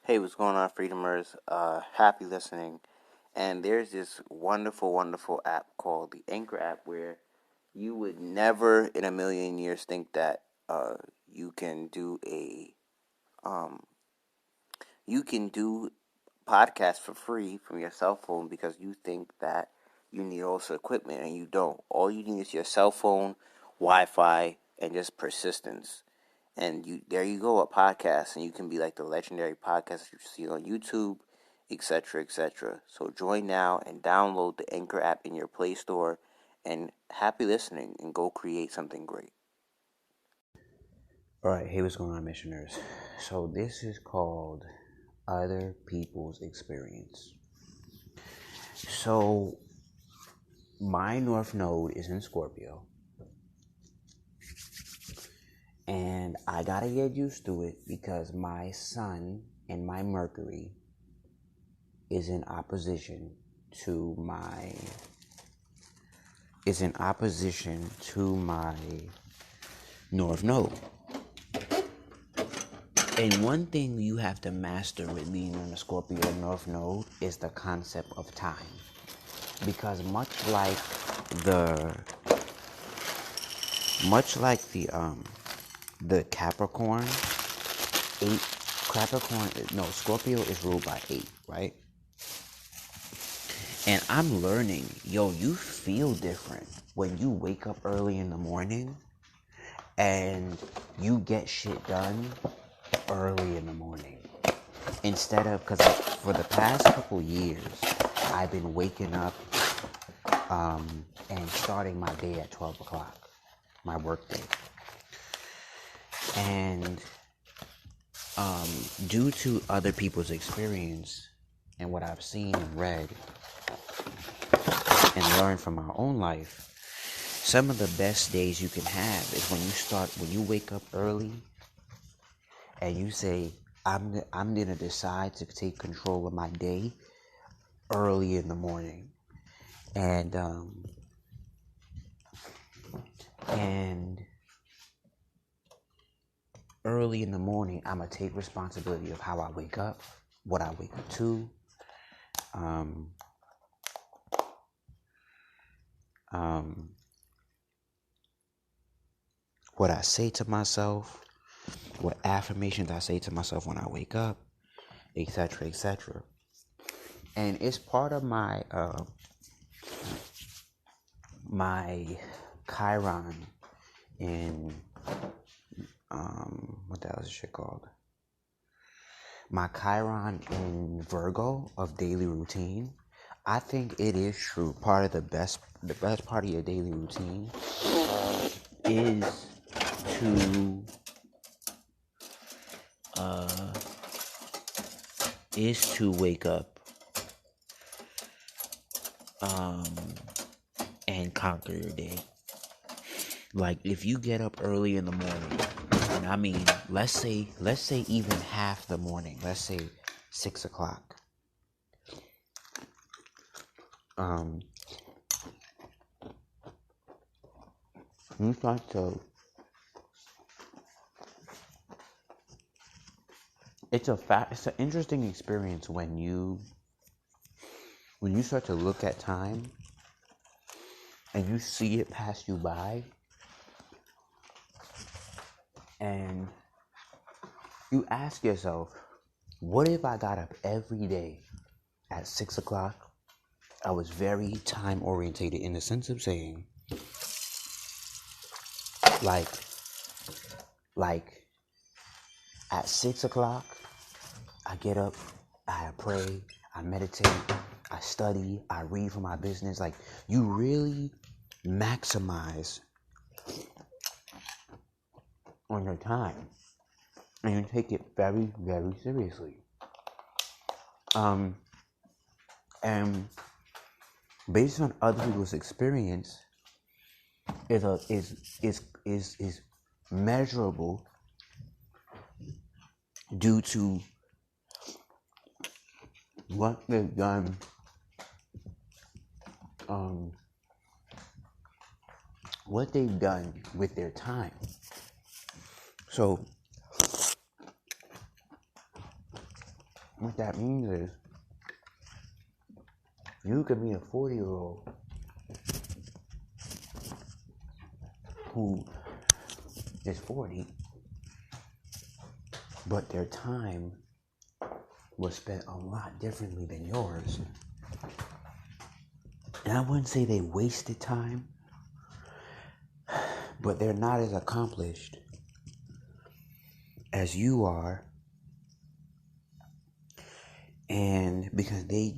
Hey, what's going on, Freedomers? Happy listening. And there's this wonderful, wonderful app called the Anchor app where you would never in a million years think that you can do a um, you can do podcast for free from your cell phone because you think that you need also equipment and you don't. All you need is your cell phone, Wi-Fi, and just persistence. And there you go, a podcast, and you can be like the legendary podcast you see on YouTube, etc., etc. So join now and download the Anchor app in your Play Store, and happy listening, and go create something great. All right, hey, what's going on, missioners? So, this is called Other People's Experience. So, my North Node is in Scorpio, and I gotta get used to it because my Sun and my Mercury is in opposition to my North Node. And one thing you have to master with being on the Scorpio North Node is the concept of time. Because the Capricorn, Scorpio is ruled by 8, right? And I'm learning, you feel different when you wake up early in the morning and you get shit done early in the morning. Instead of, because for the past couple years, I've been waking up and starting my day at 12 o'clock, my work day. And due to other people's experience and what I've seen and read and learned from my own life, some of the best days you can have is when you wake up early and you say, I'm going to decide to take control of my day early in the morning. And early in the morning, I'm going to take responsibility of how I wake up, what I wake up to, what I say to myself, what affirmations I say to myself when I wake up, etc., etc. And it's part of my Chiron in what the hell is this shit called? My Chiron in Virgo of daily routine. I think it is true. The best part of your daily routine is to wake up and conquer your day. Like, if you get up early in the morning, and I mean, let's say even half the morning, let's say 6 o'clock. You start to, it's an interesting experience when you start to look at time and you see it pass you by, and you ask yourself, what if I got up every day at 6 o'clock? I was very time orientated in the sense of saying, like at 6 o'clock, I get up, I pray, I meditate, I study, I read for my business. Like, you really maximize on your time, and you take it very, very seriously. And based on other people's experience, is measurable due to what they've done, with their time. So What that means is you could be a 40-year-old who is 40, but their time was spent a lot differently than yours. And I wouldn't say they wasted time, but they're not as accomplished as you are. And because they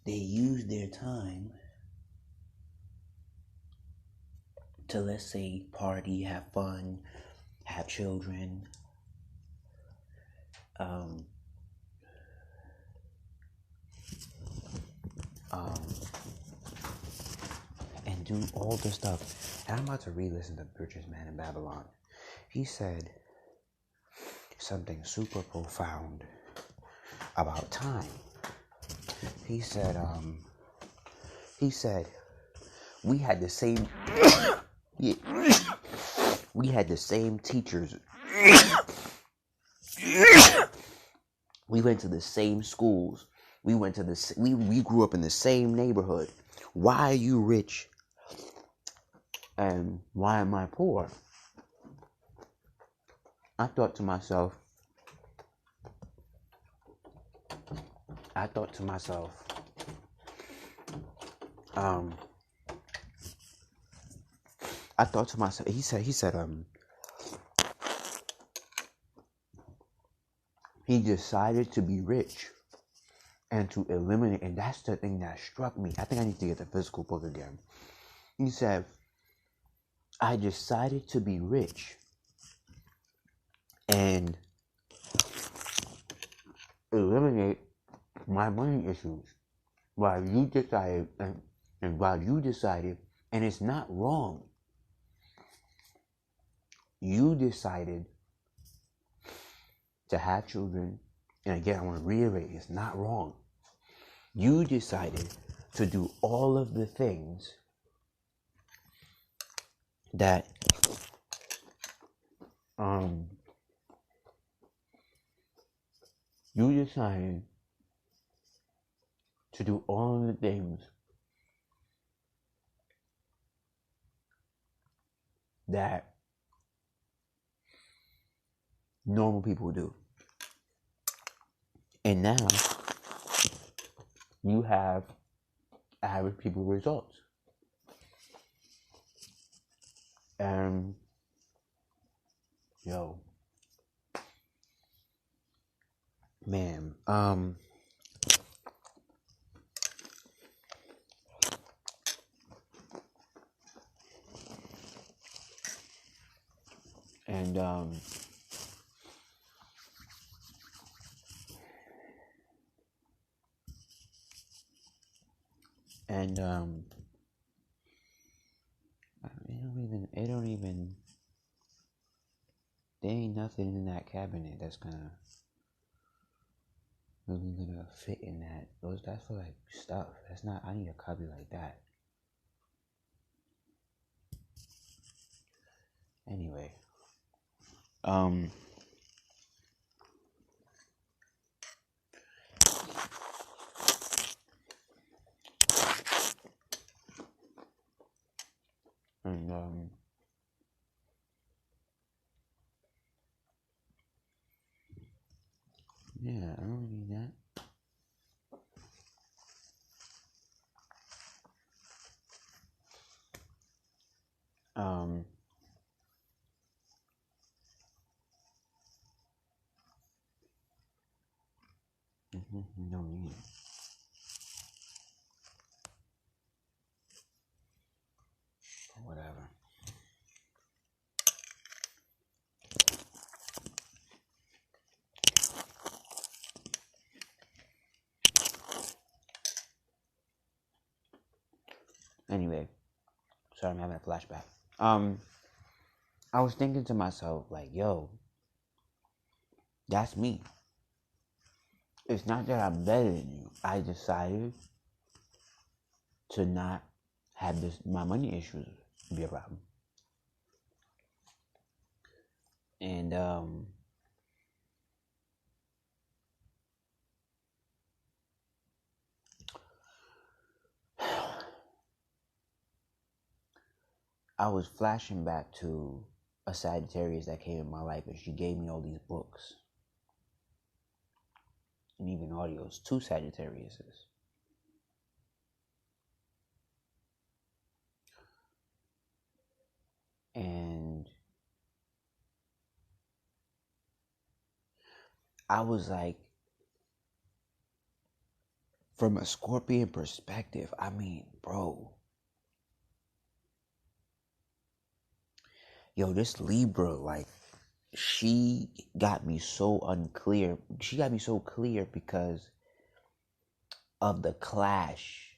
use their time to, let's say, party, have fun, have children, and do all the stuff. And I'm about to re-listen to The Richest Man in Babylon. He said something super profound about time. He said we had the same we had the same teachers. We went to the same schools. We grew up in the same neighborhood. Why are you rich and why am I poor? I thought to myself, he decided to be rich and to eliminate, and that's the thing that struck me. I think I need to get the physical book again. He said, I decided to be rich and eliminate my money issues while you decided, and it's not wrong. You decided to have children, and again, I want to reiterate, it's not wrong. You decided to do all of the things that normal people do. And now you have average people results. And yo, man, and there ain't nothing in that cabinet that's really gonna fit in that. That's for like stuff. That's not, I need a cubby like that. Anyway, and yeah, I don't need that. You don't need it. Whatever. Anyway, sorry, I'm having a flashback. I was thinking to myself, like, yo, that's me. It's not that I'm better than you. I decided to not have my money issues be a problem. And I was flashing back to a Sagittarius that came in my life, and she gave me all these books and even audios. 2 Sagittariuses. And I was like, from a Scorpion perspective, I mean, bro, yo, this Libra, like, she got me so unclear. She got me so clear because of the clash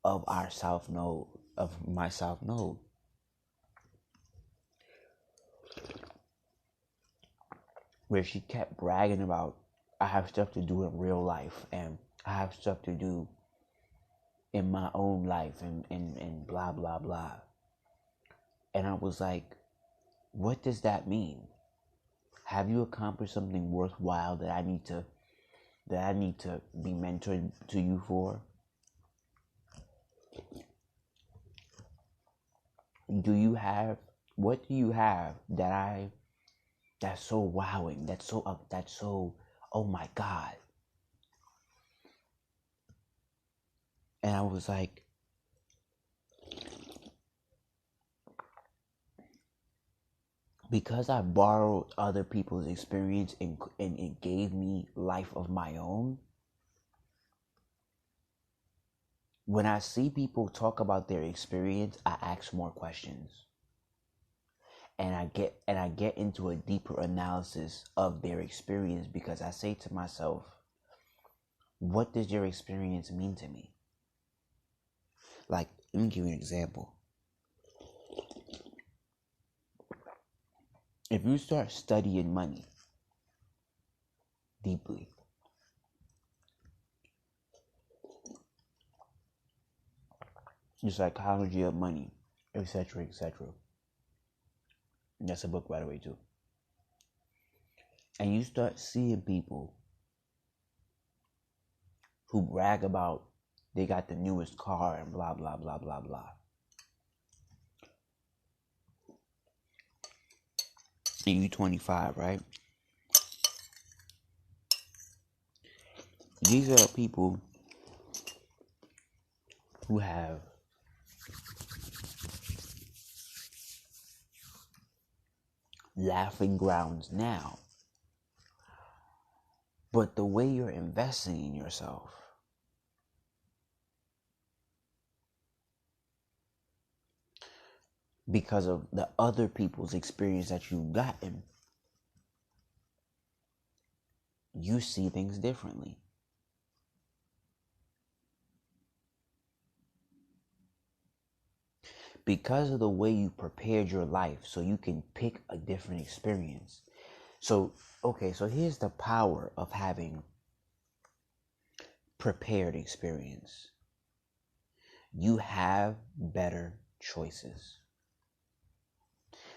of our South Node, of my South Node. Where she kept bragging about, I have stuff to do in real life, and I have stuff to do in my own life, and blah, blah, blah. And I was like, what does that mean? Have you accomplished something worthwhile that I need to be mentored to you for? What do you have that's so wowing, that's so, oh my God. And I was like, because I borrowed other people's experience and it gave me life of my own, when I see people talk about their experience, I ask more questions. And I get into a deeper analysis of their experience, because I say to myself, what does your experience mean to me? Like, let me give you an example. If you start studying money deeply, the psychology of money, etc., etc. That's a book, by the way, too. And you start seeing people who brag about they got the newest car and blah, blah, blah, blah, blah. And you 25, right? These are people who have laughing grounds now. But the way you're investing in yourself, because of the other people's experience that you've gotten, you see things differently. Because of the way you prepared your life, so you can pick a different experience. So here's the power of having prepared experience. You have better choices.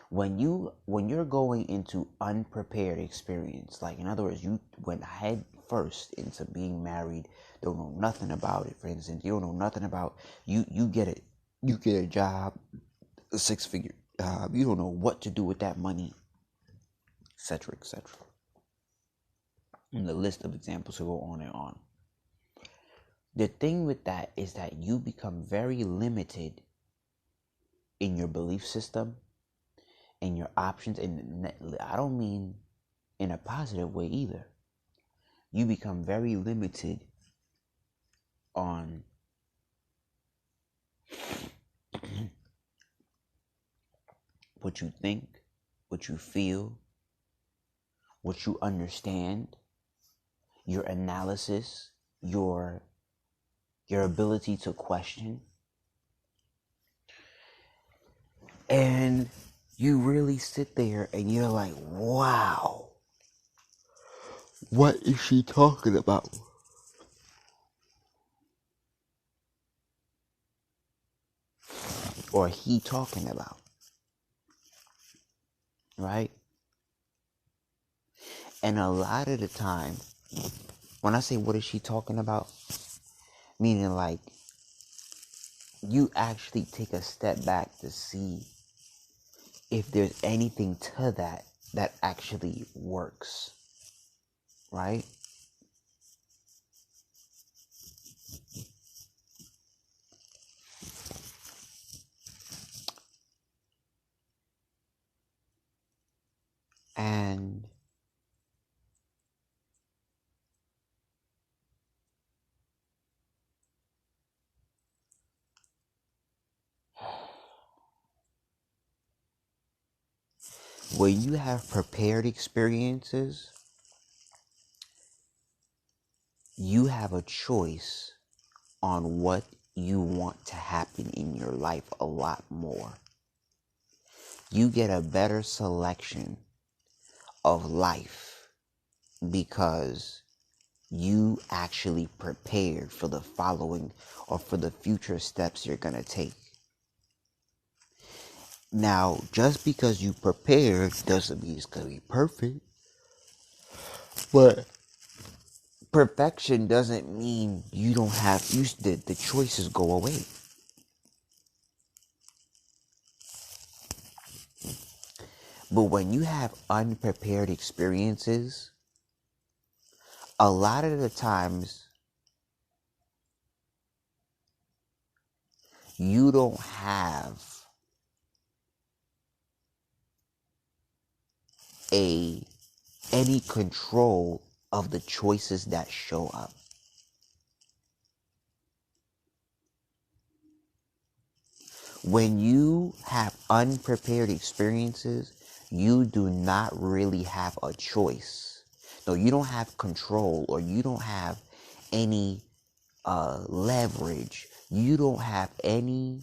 When you're going into unprepared experience, like, in other words, you went head first into being married, don't know nothing about it. For instance, you don't know nothing about you get a job, a 6-figure job, you don't know what to do with that money, etc., etc. And the list of examples will go on and on. The thing with that is that you become very limited in your belief system and your options, and I don't mean in a positive way either. You become very limited on what you think, what you feel, what you understand, your analysis, your ability to question. And you really sit there and you're like, wow, what is she talking about? Or he talking about? Right? And a lot of the time, when I say what is she talking about, meaning like, you actually take a step back to see if there's anything to that actually works, right? And when you have prepared experiences, you have a choice on what you want to happen in your life a lot more. You get a better selection of life because you actually prepared for the following or for the future steps you're going to take. Now, just because you prepared doesn't mean it's going to be perfect. But perfection doesn't mean you don't have the choices go away. But when you have unprepared experiences, a lot of the times you don't have any control of the choices that show up. When you have unprepared experiences, you do not really have a choice. No, you don't have control, or you don't have any leverage. You don't have any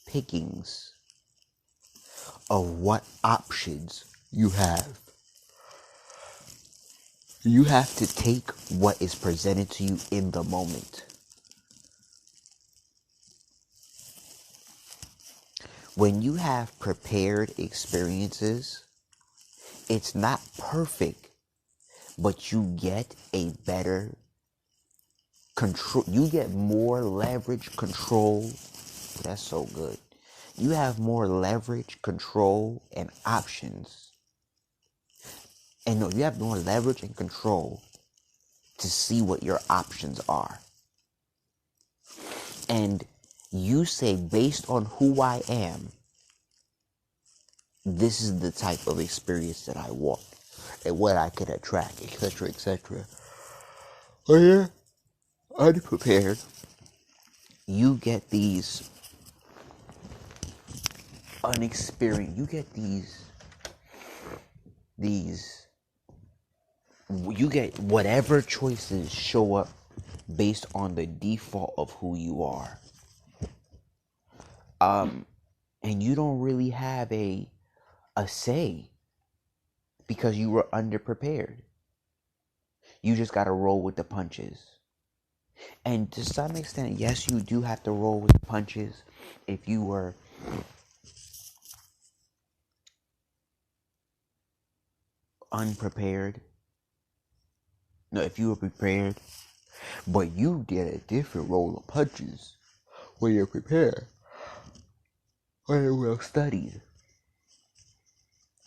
pickings of what options you have. You have to take what is presented to you in the moment. When you have prepared experiences, it's not perfect, but you get a better control. You get more leverage, control. That's so good. You have more leverage, control, and options. And no, you have more leverage and control to see what your options are. And you say, based on who I am, this is the type of experience that I want and what I can attract, etc., etc. Oh yeah, unprepared. You get these unexperienced. You get these. You get whatever choices show up based on the default of who you are. And you don't really have a say because you were underprepared. You just got to roll with the punches. And to some extent, yes, you do have to roll with the punches if you were unprepared. No, if you were prepared, but you get a different roll of punches when you're prepared, when you're well studied.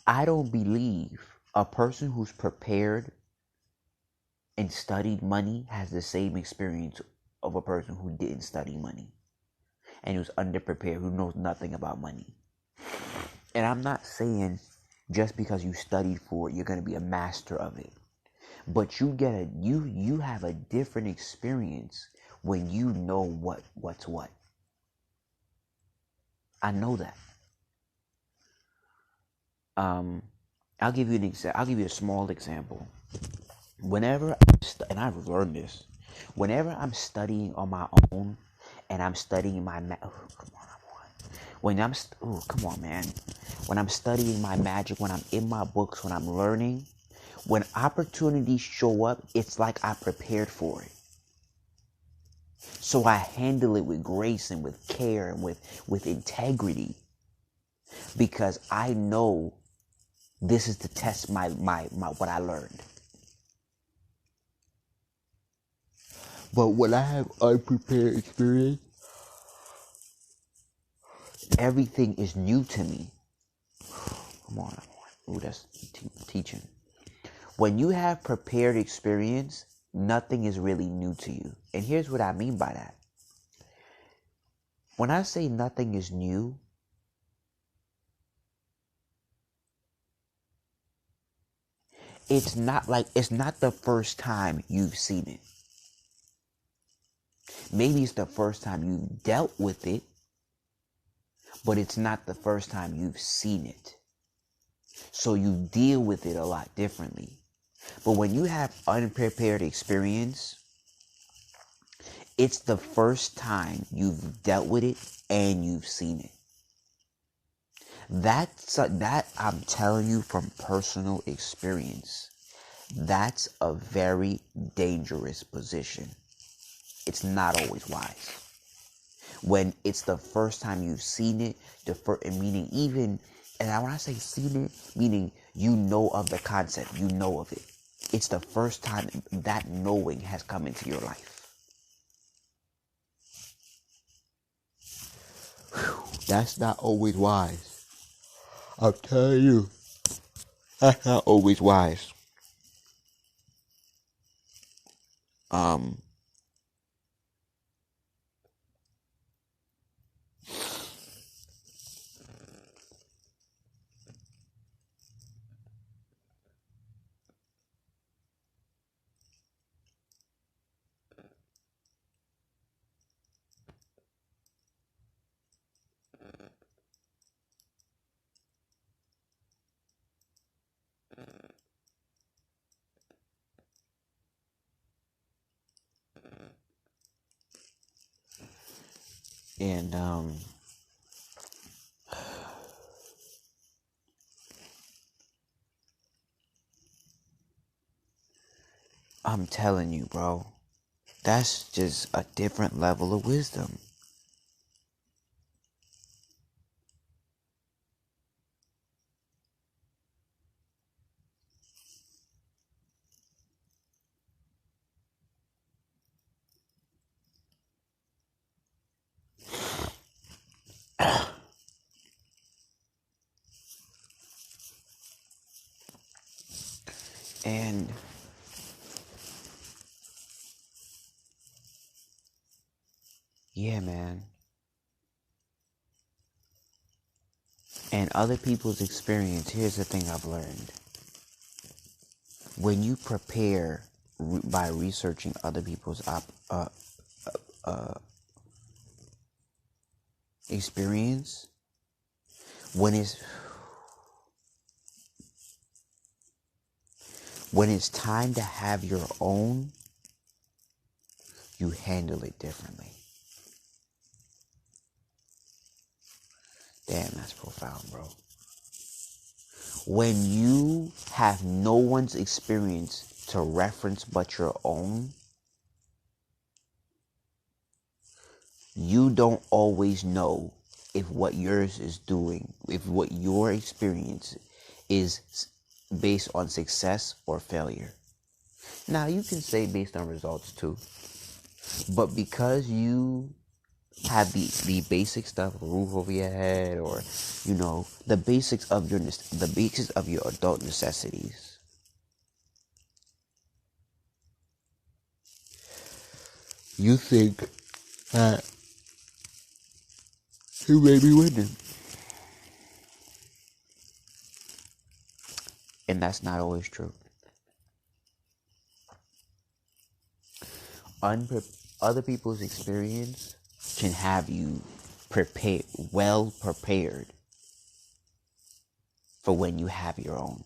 I don't believe a person who's prepared and studied money has the same experience of a person who didn't study money and who's underprepared, who knows nothing about money. And I'm not saying just because you studied for it, you're going to be a master of it. But you have a different experience when you know what's what. I know that. I'll give you I'll give you a small example. Whenever and I've learned this, whenever I'm studying on my own and I'm studying my when I'm studying my magic, when I'm in my books, when I'm learning, when opportunities show up, it's like I prepared for it. So I handle it with grace and with care and with integrity, because I know This is to test my what I learned. But when I have unprepared experience, everything is new to me. Come on. Ooh, that's teaching. When you have prepared experience, nothing is really new to you. And here's what I mean by that. When I say nothing is new, it's not the first time you've seen it. Maybe it's the first time you've dealt with it, but it's not the first time you've seen it. So you deal with it a lot differently. But when you have unprepared experience, it's the first time you've dealt with it and you've seen it. That I'm telling you from personal experience. That's a very dangerous position. It's not always wise. When it's the first time you've seen it, meaning even, and when I say seen it, meaning you know of the concept, you know of it. It's the first time that knowing has come into your life. Whew, that's not always wise. I'll tell you, that's not always wise. And I'm telling you, bro, that's just a different level of wisdom. And yeah, man. And other people's experience, here's the thing I've learned. When you prepare by researching other people's experience, when it's time to have your own, you handle it differently. Damn, that's profound, bro. When you have no one's experience to reference but your own, you don't always know if what yours is doing, if what your experience is based on success or failure. Now, you can say based on results too, but because you have the basic stuff, a roof over your head, or the basics of your adult necessities, you think that you may be winning, and that's not always true. Other people's experience can have you well prepared for when you have your own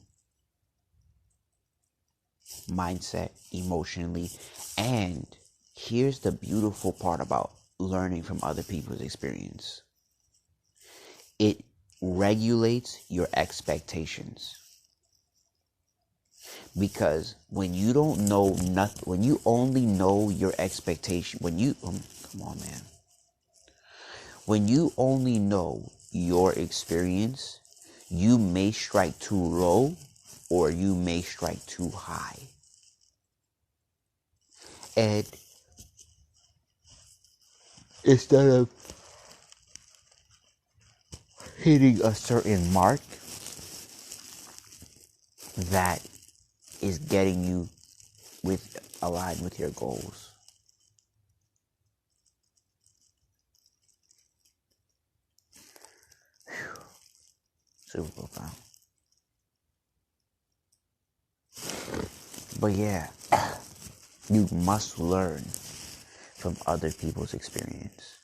mindset, emotionally. And here's the beautiful part about learning from other people's experience. It regulates your expectations. Because when you don't know nothing, when you only know your expectation, when you only know your experience, you may strike too low or you may strike too high. And instead of hitting a certain mark that is getting you aligned with your goals, super profound. But yeah, you must learn from other people's experience.